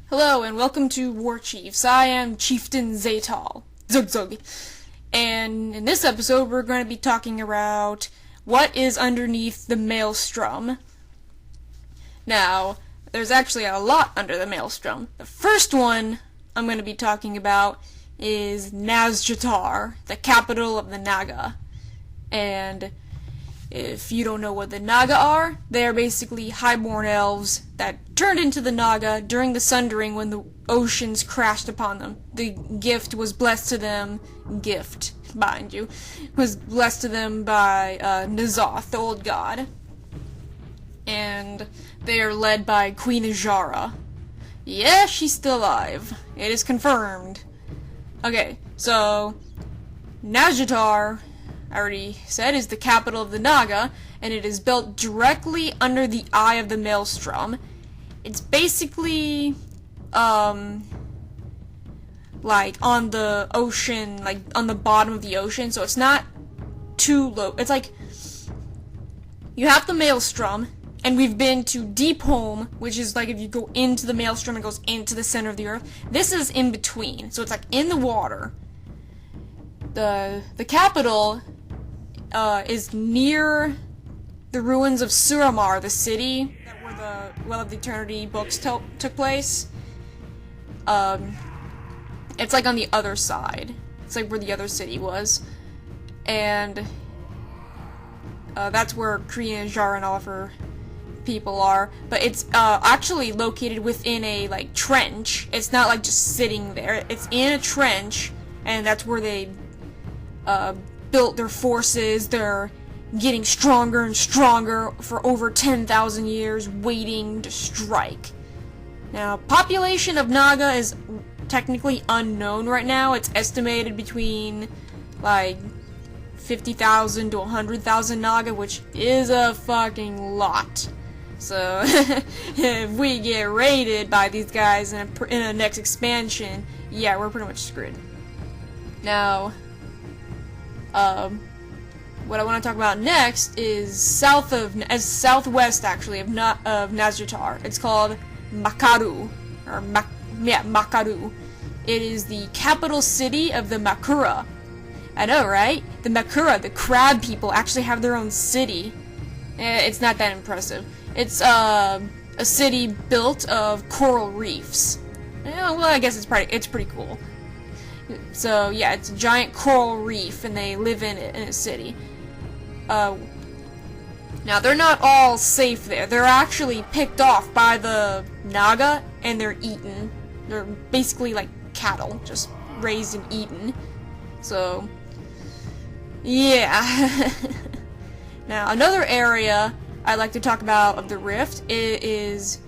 Hello and welcome to WarchiefZ. I am Chieftain Zaytal. Zug Zug. And in this episode we're going to be talking about what is underneath the Maelstrom. Now, there's actually a lot under the Maelstrom. The first one I'm going to be talking about is Nazjatar, the capital of the Naga. And if you don't know what the Naga are, they are basically highborn elves that turned into the Naga during the Sundering when the oceans crashed upon them. The gift was blessed to them, mind you, was blessed to them by N'Zoth, the old god. And they are led by Queen Azshara. Yeah, she's still alive. It is confirmed. Okay, so Nazjatar, I already said, is the capital of the Naga, and it is built directly under the eye of the Maelstrom. It's basically, like, on the ocean, like, on the bottom of the ocean, so it's not too low. It's like, you have the Maelstrom, and we've been to Deep Home, which is like if you go into the Maelstrom, it goes into the center of the earth. This is in between, so it's like in the water. The capital is near the ruins of Suramar, the city that where the Well of the Eternity books took place. It's like on the other side. It's like where the other city was. And that's where Queen Azshara and all of her people are. But it's actually located within a like trench. It's not like just sitting there. It's in a trench, and that's where they built their forces. They're getting stronger and stronger for over 10,000 years, waiting to strike. Now, population of Naga is technically unknown right now. It's estimated between like 50,000 to 100,000 Naga, which is a fucking lot. So, if we get raided by these guys in a next expansion, yeah, we're pretty much screwed. Now, what I want to talk about next is southwest actually of Nazjatar. It's called Makaru, Makaru. It is the capital city of the Makura. I know, right? The Makura, the crab people, actually have their own city. It's not that impressive. It's a city built of coral reefs. Well, I guess it's pretty cool. So yeah, it's a giant coral reef, and they live in it in a city. Now they're not all safe there. They're actually picked off by the Naga, and they're eaten. They're basically like cattle, just raised and eaten. So yeah. Now another area I'd like to talk about of the rift is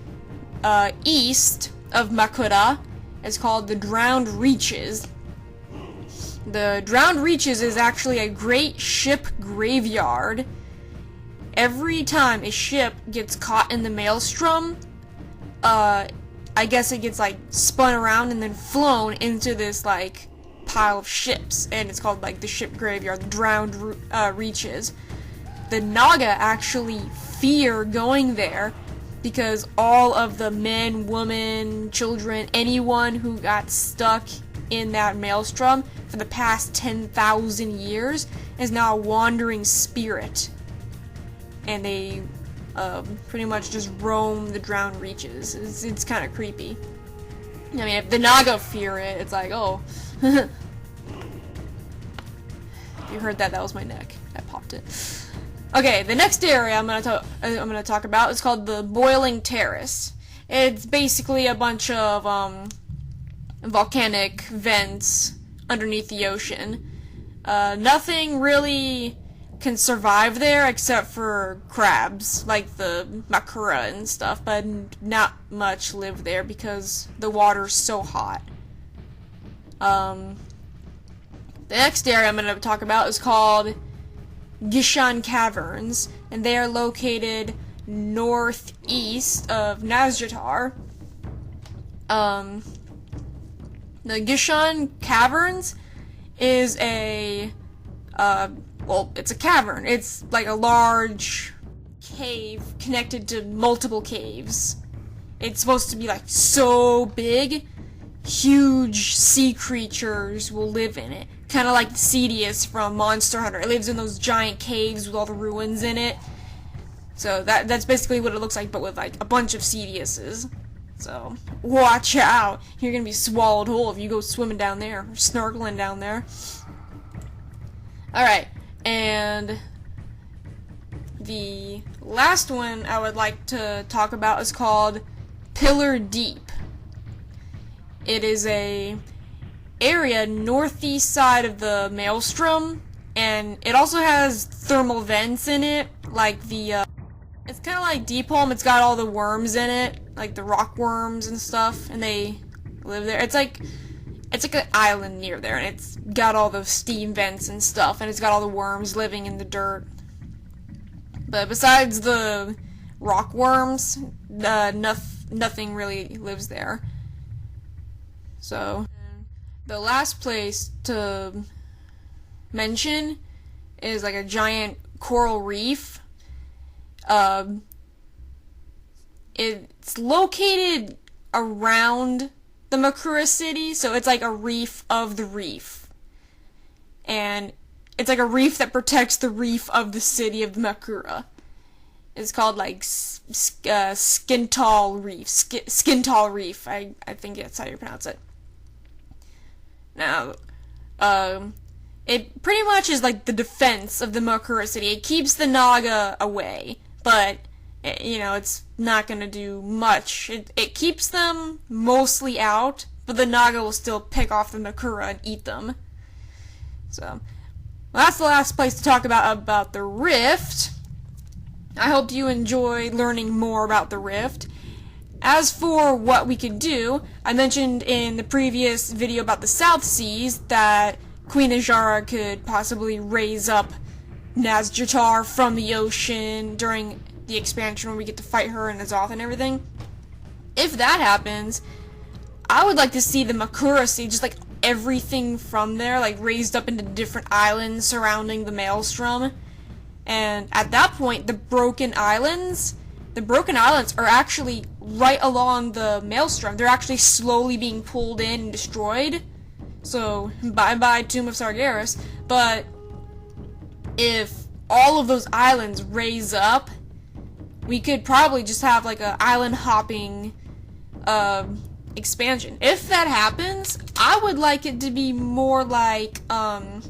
east of Makura. It's called the Drowned Reaches. The Drowned Reaches is actually a great ship graveyard. Every time a ship gets caught in the Maelstrom, I guess it gets like spun around and then flown into this like pile of ships, and it's called like the ship graveyard, the Drowned Reaches. The Naga actually fear going there because all of the men, women, children, anyone who got stuck in that Maelstrom for the past 10,000 years is now a wandering spirit, and they pretty much just roam the Drowned Reaches. It's kind of creepy. I mean, if the Naga fear it, it's like, oh. You heard that? That was my neck. I popped it. Okay, the next area I'm gonna talk about is called the Boiling Terrace. It's basically a bunch of volcanic vents underneath the ocean. Nothing really can survive there except for crabs, like the Makura and stuff, but not much live there because the water's so hot. The next area I'm going to talk about is called Gishan Caverns, and they are located northeast of Nazjatar. The Gishan Caverns is a, it's a cavern. It's like a large cave connected to multiple caves. it's supposed to be like so big, huge sea creatures will live in it. Kind of like the Cedius from Monster Hunter. It lives in those giant caves with all the ruins in it. So that's basically what it looks like, but with like a bunch of Cediuses. So watch out. You're gonna be swallowed whole if you go swimming down there, or snorkeling down there. Alright, and the last one I would like to talk about is called Pillar Deep. It is a area northeast side of the Maelstrom, and it also has thermal vents in it, like the, it's kind of like Deepholm. It's got all the worms in it, like the rock worms and stuff, and they live there. It's like an island near there, and it's got all the steam vents and stuff, and it's got all the worms living in the dirt. But besides the rock worms, nothing really lives there. So, the last place to mention is like a giant coral reef. It's located around the Makura city, so it's like a reef of the reef. And it's like a reef that protects the reef of the city of Makura. It's called like Skintal Reef. Skintal Reef, I think that's how you pronounce it. Now, it pretty much is like the defense of the Makura city. It keeps the Naga away, but it's not gonna do much. It keeps them mostly out, but the Naga will still pick off the Makura and eat them. So, well, that's the last place to talk about the Rift. I hope you enjoyed learning more about the Rift. As for what we could do, I mentioned in the previous video about the South Seas that Queen Ajara could possibly raise up Nazjatar from the ocean during the expansion when we get to fight her and Azoth and everything. If that happens, I would like to see the Makura Sea, just like everything from there, like raised up into different islands surrounding the Maelstrom. And at that point, the Broken Islands are actually right along the Maelstrom. They're actually slowly being pulled in and destroyed. So, bye-bye Tomb of Sargeras. But if all of those islands raise up, we could probably just have like a island hopping expansion. If that happens, I would like it to be more like a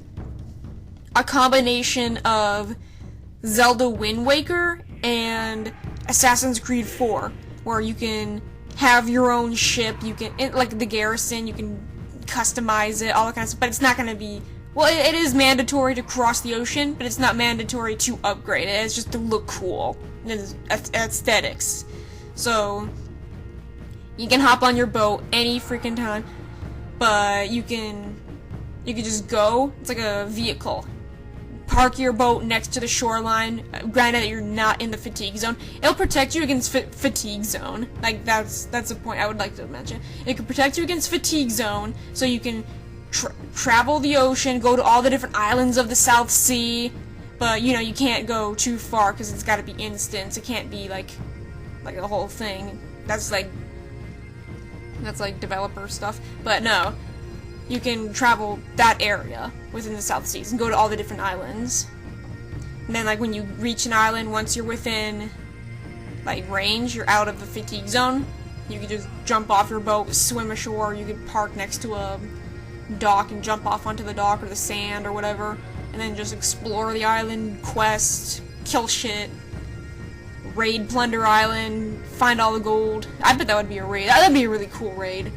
combination of Zelda Wind Waker and Assassin's Creed 4, where you can have your own ship, like the garrison, you can customize it, all that kind of stuff, but it's not going to be, well, it is mandatory to cross the ocean, but it's not mandatory to upgrade it. It's just to look cool. It's aesthetics. So, you can hop on your boat any freaking time, but you can just go. It's like a vehicle. Park your boat next to the shoreline. Granted that you're not in the fatigue zone. It'll protect you against fatigue zone. Like, that's the point I would like to mention. It can protect you against fatigue zone, so you can travel the ocean, go to all the different islands of the South Sea, but, you can't go too far, because it's gotta be instant. It can't be, like the whole thing. That's like developer stuff. But no. You can travel that area within the South Seas and go to all the different islands. And then, like, when you reach an island, once you're within, like, range, you're out of the fatigue zone, you can just jump off your boat, swim ashore, you could park next to a dock and jump off onto the dock or the sand or whatever, and then just explore the island, quest, kill shit, raid Plunder Island, find all the gold. I bet that would be a raid. That'd be a really cool raid.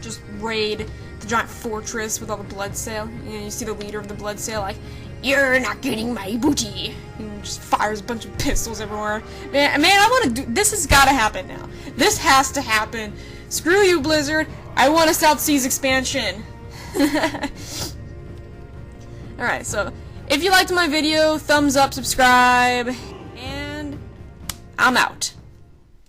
Just raid the giant fortress with all the blood sail. You see the leader of the blood sail like, "You're not getting my booty," and just fires a bunch of pistols everywhere. Man, I want to do this. Has got to happen now. This has to happen. Screw you, Blizzard. I want a South Seas expansion. Alright, so if you liked my video, thumbs up, subscribe, and I'm out.